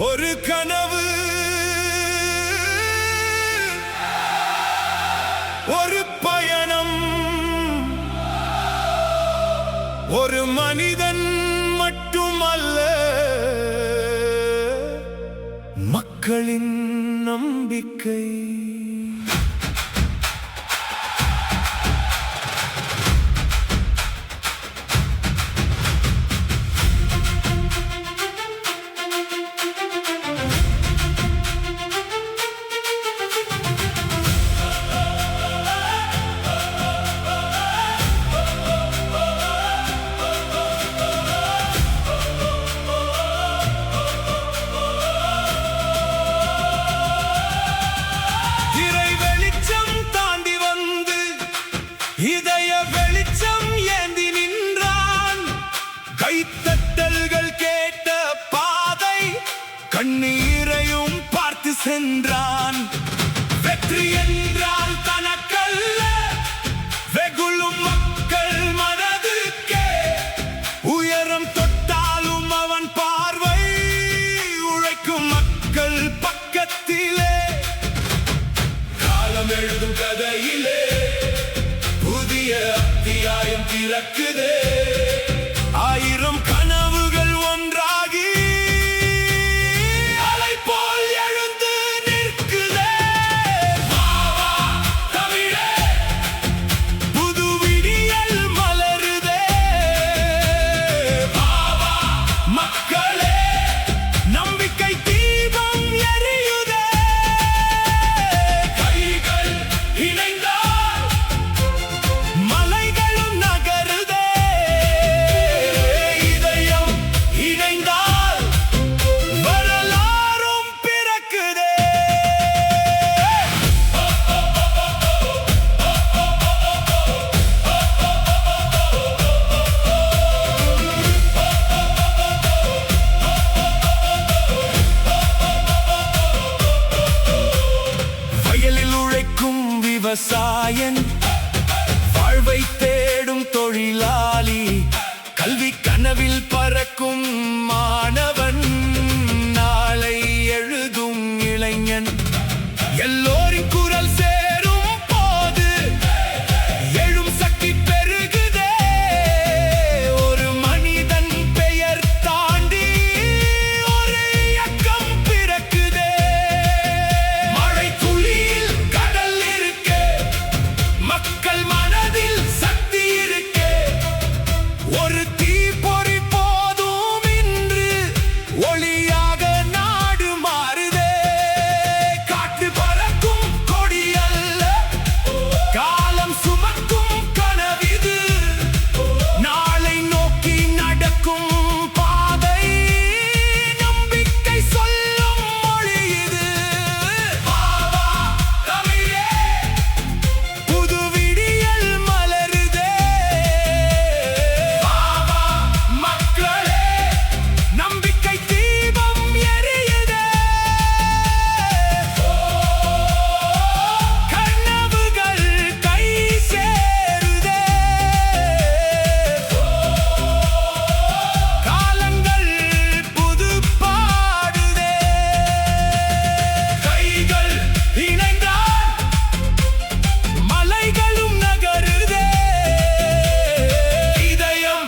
ஒரு கனவு, ஒரு பயணம், ஒரு மனிதன் மட்டுமல்ல, மக்களின் நம்பிக்கை. இதய வெளிச்சம் ஏந்தி நின்றான், கைத்தட்டல்கள் கேட்ட பாதை, கண்ணீரையும் பார்த்து சென்றான். வெற்றி என்றால் தனக்கல்ல, வெகுளும் மக்கள் மனதுக்கே. உயரம் தொட்டாலும் அவன் பார்வை, உழைக்கும் மக்கள் பக்கத்திலே. காலம் எழுதும் கதையிலே அத்தியாயம் திறக்குதே. 1000 கனவுகள் ஒன்றாகி அலை போல் எழுந்து நிற்குதே. வாவா தமிழே, புது விடியல் மலருதே. வாவா மக்களே, நம்பிக்கை தீபம் எரியுதே. கைகள் இணைந்தால் விவசாயன், வாழ்வை தேடும் தொழிலாளி, கல்வி கனவில் பறக்கும் மாணவன், நாளை எழுதும் இளைஞன், எல்லோரின் குரல் சேரும் போது எழும் சக்தி பெருகுதே. ஒரு மனிதன் பெயர் தாண்டி ஒரு இயக்கம் பிறக்குதே. மழை துளியில் கடல் இருக்கு, மக்கள் மனதில் சக்தி இருக்கு. ஒரு தீப்பொறி போதும் இன்று ஒளியாக நாடு மாறுதே. காட்டு பறக்கும் கொடி அல்ல, காலம் சுமக்கும் கனவிது. நாளை நோக்கி நடக்கும் பாதை, நம்பிக்கை சொல்லும் மொழி இது. வாவா தமிழே, புது விடியல் மலருதே. வாவா மக்களே, நம்பிக்கை தீபம் எரியுதே. கனவுகள் கை சேருதே. காலங்கள் புது பாடுதே. கைகள் இணைந்தால் மலைகளும் நகருதே. இதயம்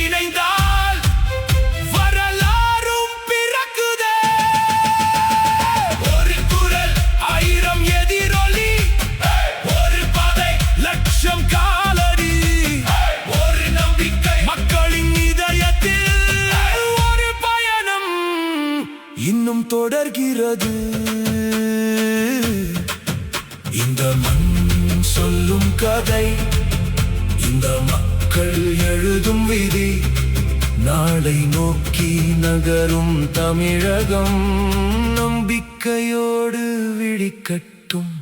இணைந்தால் வரலாறும் பிறக்குதே. ஒரு குரல் 1000 எதிரொலி, ஒரு பதை 1,00,000 காலடி. ஒரு நம்பிக்கை மக்களின் இதயத்தில், ஒரு பயணம் இன்னும் தொடர்கிறது. இந்த மண் சொல்லும் கதை, இந்த மக்கள் எழுதும் விதி. நாளை நோக்கி நகரும் தமிழகம், நம்பிக்கையோடு விழிக்கட்டும்.